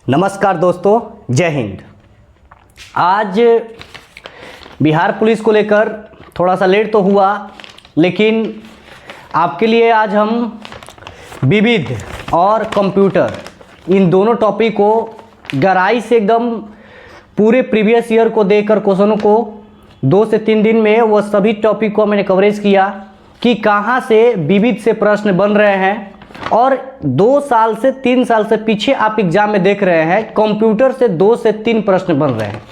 नमस्कार दोस्तों, जय हिंद। आज बिहार पुलिस को लेकर थोड़ा सा लेट तो हुआ, लेकिन आपके लिए आज हम विविध और कंप्यूटर इन दोनों टॉपिक को गहराई से एकदम पूरे प्रीवियस ईयर को देखकर क्वेश्चनों को 2 से 3 दिन में वो सभी टॉपिक को मैंने कवरेज किया कि कहाँ से विविध से प्रश्न बन रहे हैं। और 2 साल से 3 साल से पीछे आप एग्जाम में देख रहे हैं कंप्यूटर से 2 से 3 प्रश्न बन रहे हैं।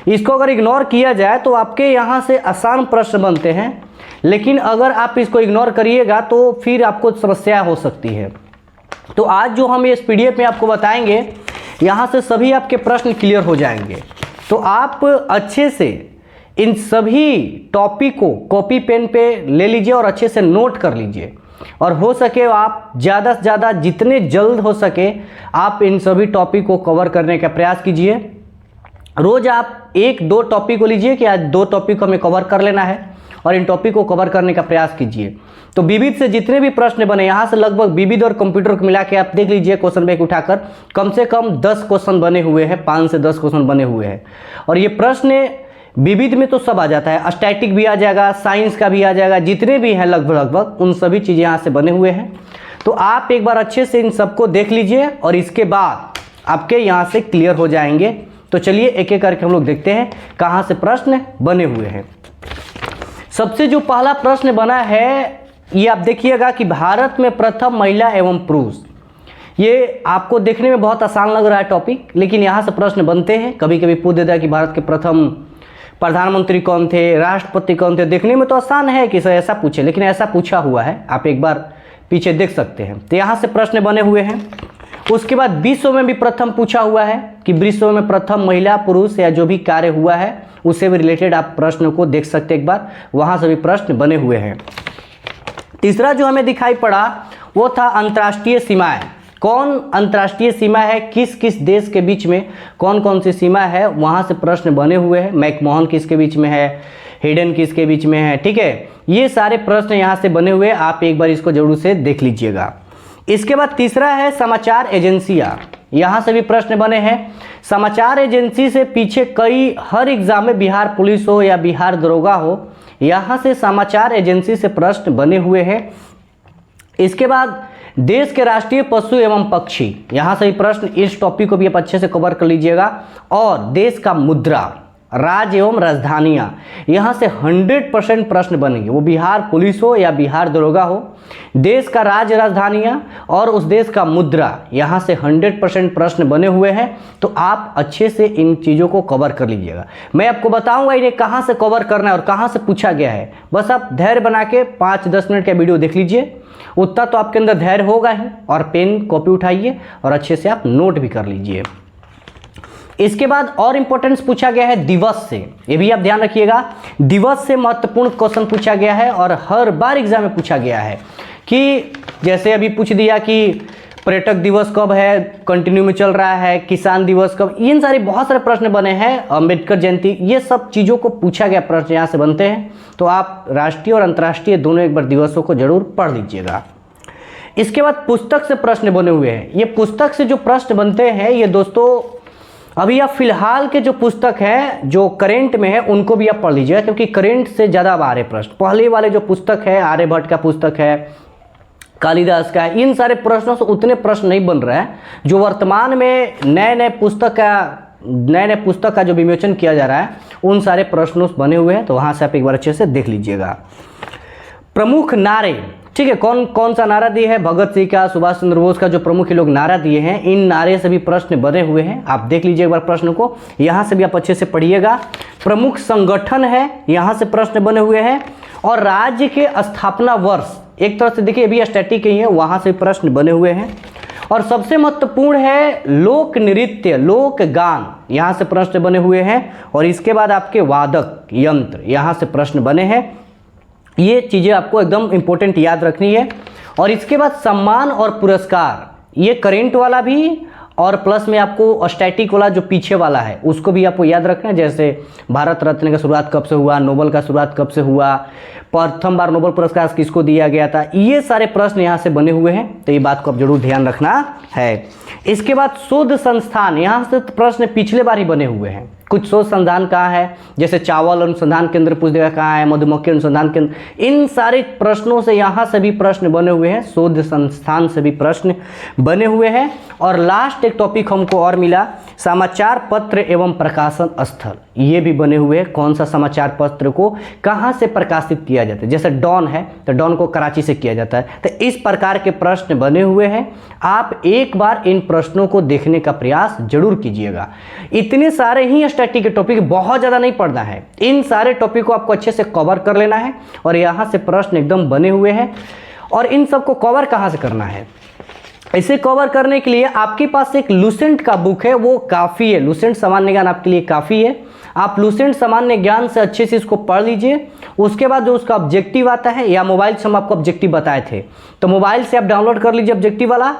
इसको अगर इग्नोर किया जाए तो आपके यहाँ से आसान प्रश्न बनते हैं, लेकिन अगर आप इसको इग्नोर करिएगा तो फिर आपको समस्या हो सकती है। तो आज जो हम इस पीडीएफ में आपको बताएंगे, यहाँ से सभी आपके प्रश्न क्लियर हो जाएंगे। तो आप अच्छे से इन सभी टॉपिक को कॉपी पेन पे ले लीजिए और अच्छे से नोट कर लीजिए, और हो सके आप ज़्यादा से ज़्यादा जितने जल्द हो सके आप इन सभी टॉपिक को कवर करने का प्रयास कीजिए। रोज़ आप 1-2 टॉपिक को लीजिए कि आज 2 टॉपिक को हमें कवर कर लेना है, और इन टॉपिक को कवर करने का प्रयास कीजिए। तो विविध से जितने भी प्रश्न बने, यहाँ से लगभग विविध और कंप्यूटर को मिला के आप देख लीजिए क्वेश्चन बैंक उठाकर कम से कम 10 क्वेश्चन बने हुए हैं, 5 से 10 क्वेश्चन बने हुए हैं। और ये प्रश्न विविध में तो सब आ जाता है, स्टैटिक भी आ जाएगा, साइंस का भी आ जाएगा, जितने भी हैं लगभग उन सभी चीज़ें यहाँ से बने हुए हैं। तो आप एक बार अच्छे से इन सबको देख लीजिए और इसके बाद आपके यहाँ से क्लियर हो जाएंगे। तो चलिए एक एक करके हम लोग देखते हैं कहाँ से प्रश्न बने हुए हैं। सबसे जो पहला प्रश्न बना है, ये आप देखिएगा कि भारत में प्रथम महिला एवं पुरुष। ये आपको देखने में बहुत आसान लग रहा है टॉपिक, लेकिन यहाँ से प्रश्न बनते हैं। कभी कभी पूछ देता है कि भारत के प्रथम प्रधानमंत्री कौन थे, राष्ट्रपति कौन थे। देखने में तो आसान है कि सर ऐसा पूछे, लेकिन ऐसा पूछा हुआ है, आप एक बार पीछे देख सकते हैं। तो यहाँ से प्रश्न बने हुए हैं। उसके बाद विश्व में भी प्रथम पूछा हुआ है कि विश्व में प्रथम महिला पुरुष या जो भी कार्य हुआ है उससे भी रिलेटेड आप प्रश्न को देख सकते हैं एक बार, वहाँ से भी प्रश्न बने हुए हैं। तीसरा जो हमें दिखाई पड़ा वो था अंतर्राष्ट्रीय सीमाएं। कौन अंतर्राष्ट्रीय सीमा है, किस किस देश के बीच में कौन कौन सी सीमा है, वहाँ से प्रश्न बने हुए हैं। मैकमोहन किसके बीच में है, हिडन किसके बीच में है, ठीक है। ये सारे प्रश्न यहाँ से बने हुए, आप एक बार इसको जरूर से देख लीजिएगा। इसके बाद तीसरा है समाचार एजेंसियाँ। यहाँ से भी प्रश्न बने हैं। समाचार एजेंसी से पीछे कई हर एग्जाम में बिहार पुलिस हो या बिहार दरोगा हो, यहाँ से समाचार एजेंसी से प्रश्न बने हुए हैं। इसके बाद देश के राष्ट्रीय पशु एवं पक्षी, यहाँ से भी प्रश्न, इस टॉपिक को भी आप अच्छे से कवर कर लीजिएगा। और देश का मुद्रा, राज्य एवं राजधानियाँ, यहाँ से 100% प्रश्न बनेंगे, वो बिहार पुलिस हो या बिहार दरोगा हो। देश का राज्य राजधानियाँ और उस देश का मुद्रा, यहाँ से 100% प्रश्न बने हुए हैं। तो आप अच्छे से इन चीज़ों को कवर कर लीजिएगा। मैं आपको बताऊंगा इन्हें कहाँ से कवर करना है और कहाँ से पूछा गया है। बस आप धैर्य बना के 5-10 मिनट का वीडियो देख लीजिए, उतना तो आपके अंदर धैर्य होगा ही। और पेन कॉपी उठाइए और अच्छे से आप नोट भी कर लीजिए। इसके बाद और इंपॉर्टेंस पूछा गया है दिवस से, ये भी आप ध्यान रखिएगा। दिवस से महत्वपूर्ण क्वेश्चन पूछा गया है और हर बार एग्जाम में पूछा गया है कि जैसे अभी पूछ दिया कि पर्यटक दिवस कब है, कंटिन्यू में चल रहा है, किसान दिवस कब, इन सारे बहुत सारे प्रश्न बने हैं, अम्बेडकर जयंती, ये सब चीज़ों को पूछा गया प्रश्न यहाँ से बनते हैं। तो आप राष्ट्रीय और अंतर्राष्ट्रीय दोनों एक बार दिवसों को जरूर पढ़ लीजिएगा। इसके बाद पुस्तक से प्रश्न बने हुए हैं। ये पुस्तक से जो प्रश्न बनते हैं, ये दोस्तों अभी आप फिलहाल के जो पुस्तक है जो करेंट में है उनको भी आप पढ़ लीजिएगा, क्योंकि करेंट से ज़्यादा आ रहे प्रश्न। पहले वाले जो पुस्तक है, आर्यभट्ट का पुस्तक है, कालिदास का है, इन सारे प्रश्नों से उतने प्रश्न नहीं बन रहे हैं। जो वर्तमान में नए नए पुस्तक का जो विमोचन किया जा रहा है, उन सारे प्रश्नों से बने हुए हैं। तो वहाँ से आप एक बार अच्छे से देख लीजिएगा। प्रमुख नारे, ठीक है, कौन कौन सा नारा दिए हैं, भगत सिंह का, सुभाष चंद्र बोस का, जो प्रमुख लोग नारा दिए हैं, इन नारे से भी प्रश्न बने हुए हैं। आप देख लीजिए एक बार प्रश्न को, यहाँ से भी आप अच्छे से पढ़िएगा। प्रमुख संगठन है, यहाँ से प्रश्न बने हुए हैं। और राज्य के स्थापना वर्ष, एक तरह से देखिए अभी स्टैटिक ही है, वहाँ से प्रश्न बने हुए हैं। और सबसे महत्वपूर्ण है लोक नृत्य, लोक गान, यहाँ से प्रश्न बने हुए हैं। और इसके बाद आपके वादक यंत्र, यहाँ से प्रश्न बने हैं। ये चीज़ें आपको एकदम इम्पोर्टेंट याद रखनी है। और इसके बाद सम्मान और पुरस्कार, ये करेंट वाला भी और प्लस में आपको स्टैटिक वाला जो पीछे वाला है उसको भी आपको याद रखना है। जैसे भारत रत्न का शुरुआत कब से हुआ, नोबेल का शुरुआत कब से हुआ, प्रथम बार नोबेल पुरस्कार किसको दिया गया था, ये सारे प्रश्न यहाँ से बने हुए हैं, तो ये बात को आप जरूर ध्यान रखना है। इसके बाद शोध संस्थान, यहाँ से प्रश्न पिछले बार ही बने हुए हैं। कुछ शोध संस्थान कहाँ है, जैसे चावल अनुसंधान केंद्र पूछ देगा कहाँ है, मधुमक्खी अनुसंधान केंद्र, इन सारे प्रश्नों से यहाँ से भी प्रश्न बने हुए हैं, शोध संस्थान से भी प्रश्न बने हुए हैं। और लास्ट एक टॉपिक हमको और मिला, समाचार पत्र एवं प्रकाशन स्थल, ये भी बने हुए हैं। कौन सा समाचार पत्र को कहाँ से प्रकाशित किया जाता है, जैसे डॉन है तो डॉन को कराची से किया जाता है, तो इस प्रकार के प्रश्न बने हुए हैं। आप एक बार इन प्रश्नों को देखने का प्रयास जरूर कीजिएगा। इतने सारे ही स्टैटिक के टॉपिक, बहुत ज़्यादा नहीं पढ़ना है, इन सारे टॉपिक को आपको अच्छे से कवर कर लेना है। और यहाँ से प्रश्न एकदम बने हुए हैं। और इन सबको कवर कहाँ से करना है, इसे कवर करने के लिए आपके पास एक लुसेंट का बुक है, वो काफ़ी है। लुसेंट सामान्य ज्ञान आपके लिए काफ़ी है। आप लुसेंट सामान्य ज्ञान से अच्छे से इसको पढ़ लीजिए। उसके बाद जो उसका ऑब्जेक्टिव आता है, या मोबाइल से हम आपको ऑब्जेक्टिव बताए थे, तो मोबाइल से आप डाउनलोड कर लीजिए ऑब्जेक्टिव वाला,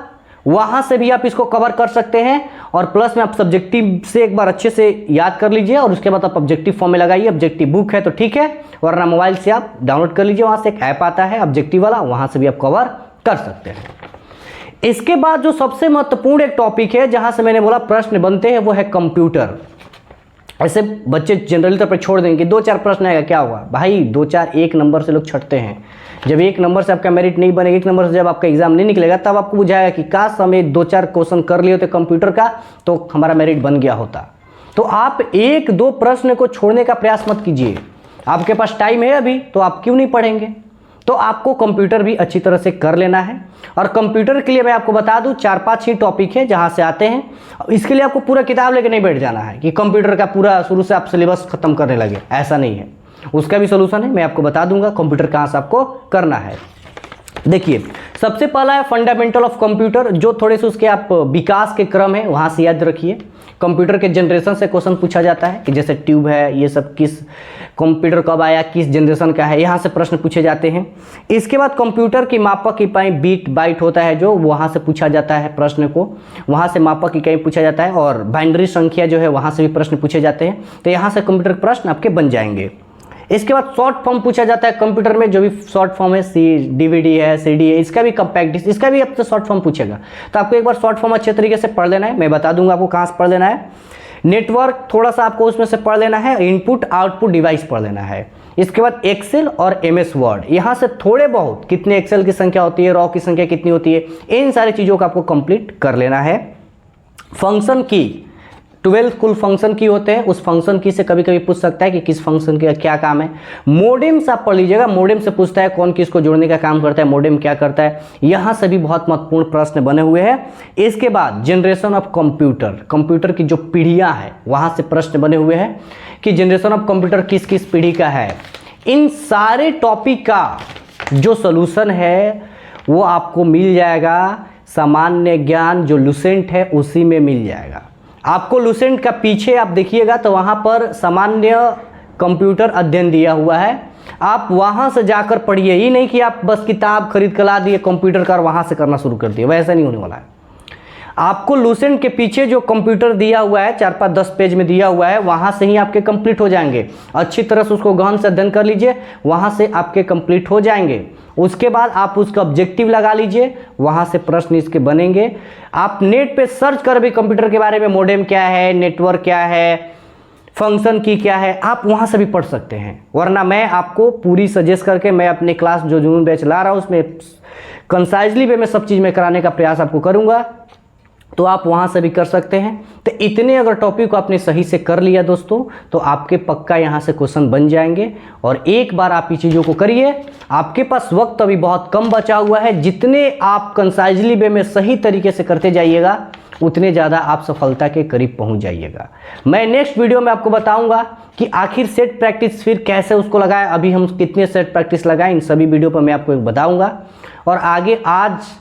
वहाँ से भी आप इसको कवर कर सकते हैं। और प्लस में आप सब्जेक्टिव से एक बार अच्छे से याद कर लीजिए, और उसके बाद आप ऑब्जेक्टिव फॉर्म में लगाइए। ऑब्जेक्टिव बुक है तो ठीक है, वरना मोबाइल से आप डाउनलोड कर लीजिए, वहाँ से एक ऐप आता है ऑब्जेक्टिव वाला, वहाँ से भी आप कवर कर सकते हैं। इसके बाद जो सबसे महत्वपूर्ण एक टॉपिक है, जहाँ से मैंने बोला प्रश्न बनते हैं, वो है कंप्यूटर। ऐसे बच्चे जनरली तौर पर छोड़ देंगे, 2-4 प्रश्न आएगा, क्या हुआ भाई, 2-4 एक नंबर से लोग छटते हैं। जब एक नंबर से आपका मेरिट नहीं बनेगा, एक नंबर से जब आपका एग्जाम नहीं निकलेगा, तब आपको बुझाएगा कि काश हमें 2-4 क्वेश्चन कर लिए होते कंप्यूटर का तो हमारा मेरिट बन गया होता। तो आप 1-2 प्रश्न को छोड़ने का प्रयास मत कीजिए। आपके पास टाइम है अभी, तो आप क्यों नहीं पढ़ेंगे। तो आपको कंप्यूटर भी अच्छी तरह से कर लेना है। और कंप्यूटर के लिए मैं आपको बता दूं 4-5 ही टॉपिक है जहां से आते हैं। इसके लिए आपको पूरा किताब लेके नहीं बैठ जाना है कि कंप्यूटर का पूरा शुरू से आप सिलेबस खत्म करने लगे, ऐसा नहीं है। उसका भी सोल्यूशन है, मैं आपको बता दूंगा कंप्यूटर कहां से आपको करना है। देखिए, सबसे पहला है फंडामेंटल ऑफ कंप्यूटर, जो थोड़े से उसके आप विकास के क्रम है वहां से याद रखिए। कंप्यूटर के जनरेशन से क्वेश्चन पूछा जाता है कि जैसे ट्यूब है, ये सब किस कंप्यूटर कब आया, किस जनरेशन का है, यहाँ से प्रश्न पूछे जाते हैं। इसके बाद कंप्यूटर की मापक इकाई बीट बाइट होता है, जो वहाँ से पूछा जाता है प्रश्न को, वहाँ से मापक इकाई पूछा जाता है। और बाइनरी संख्या जो है वहाँ से भी प्रश्न पूछे जाते हैं। तो यहाँ से कंप्यूटर के प्रश्न आपके बन जाएंगे। इसके बाद शॉर्ट फॉर्म पूछा जाता है कंप्यूटर में, जो भी शॉर्ट फॉर्म है, डीवीडी है, सीडी है, इसका भी प्रैक्टिस, इसका भी आपसे शॉर्ट फॉर्म पूछेगा। तो आपको एक बार शॉर्ट फॉर्म अच्छे तरीके से पढ़ लेना है, मैं बता दूंगा आपको कहाँ से पढ़ लेना है। नेटवर्क थोड़ा सा आपको उसमें से पढ़ लेना है, इनपुट आउटपुट डिवाइस पढ़ लेना है। इसके बाद एक्सेल और एमएस वर्ड, यहाँ से थोड़े बहुत कितने एक्सेल की संख्या होती है, रॉ की संख्या कितनी होती है, इन सारी चीज़ों को आपको कंप्लीट कर लेना है। फंक्शन की 12 कुल फंक्शन की होते हैं, उस फंक्शन की से कभी कभी पूछ सकता है कि किस फंक्शन का क्या काम है। मोडेम से आप पढ़ लीजिएगा, मोडेम से पूछता है कौन किसको जोड़ने का काम करता है, मोडेम क्या करता है, यहाँ से भी बहुत महत्वपूर्ण प्रश्न बने हुए हैं। इसके बाद जनरेशन ऑफ कंप्यूटर, कंप्यूटर की जो पीढ़ियाँ हैं वहाँ से प्रश्न बने हुए हैं कि जनरेशन ऑफ कंप्यूटर किस किस पीढ़ी का है। इन सारे टॉपिक का जो सोल्यूशन है वो आपको मिल जाएगा, सामान्य ज्ञान जो लुसेंट है उसी में मिल जाएगा। आपको लुसेंट का पीछे आप देखिएगा तो वहाँ पर सामान्य कंप्यूटर अध्ययन दिया हुआ है, आप वहाँ से जाकर पढ़िए। ये नहीं कि आप बस किताब खरीद कर ला दिए कंप्यूटर का और वहाँ से करना शुरू कर दिए, वैसा नहीं होने वाला है। आपको लुसेंट के पीछे जो कंप्यूटर दिया हुआ है 4-5-10 पेज में दिया हुआ है, वहाँ से ही आपके कंप्लीट हो जाएंगे। अच्छी तरह से उसको गहन से अध्ययन कर लीजिए, वहाँ से आपके कंप्लीट हो जाएंगे। उसके बाद आप उसका ऑब्जेक्टिव लगा लीजिए, वहाँ से प्रश्न इसके बनेंगे। आप नेट पे सर्च कर भी कंप्यूटर के बारे में, मोडेम क्या है, नेटवर्क क्या है, फंक्शन की क्या है, आप वहाँ से भी पढ़ सकते हैं। वरना मैं आपको पूरी सजेस्ट करके, मैं अपने क्लास जो जून बैच ला रहा हूँ उसमें कंसाइजली वे मैं सब चीज़ में कराने का प्रयास आपको करूँगा, तो आप वहाँ से भी कर सकते हैं। तो इतने अगर टॉपिक को आपने सही से कर लिया दोस्तों, तो आपके पक्का यहाँ से क्वेश्चन बन जाएंगे। और एक बार आप ये चीज़ों को करिए, आपके पास वक्त अभी बहुत कम बचा हुआ है। जितने आप कंसाइजली वे में सही तरीके से करते जाइएगा, उतने ज़्यादा आप सफलता के करीब पहुँच जाइएगा। मैं नेक्स्ट वीडियो में आपको बताऊँगा कि आखिर सेट प्रैक्टिस फिर कैसे उसको लगाएं, अभी हम कितने सेट प्रैक्टिस लगाएं, इन सभी वीडियो पर मैं आपको बताऊँगा। और आगे आज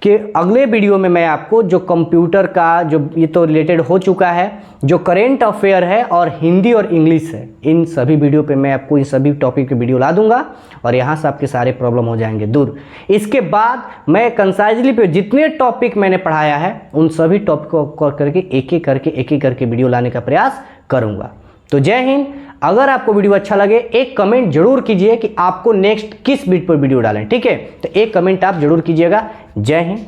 कि अगले वीडियो में मैं आपको जो कंप्यूटर का जो ये तो रिलेटेड हो चुका है, जो करेंट अफेयर है और हिंदी और इंग्लिश है, इन सभी वीडियो पे मैं आपको इन सभी टॉपिक के वीडियो ला दूंगा और यहाँ से आपके सारे प्रॉब्लम हो जाएंगे दूर। इसके बाद मैं कंसाइजली पे जितने टॉपिक मैंने पढ़ाया है उन सभी टॉपिक को करके एक एक करके वीडियो लाने का प्रयास करूँगा। तो जय हिंद। अगर आपको वीडियो अच्छा लगे एक कमेंट जरूर कीजिए कि आपको नेक्स्ट किस बीट पर वीडियो डालें, ठीक है? तो एक कमेंट आप जरूर कीजिएगा। जय हिंद।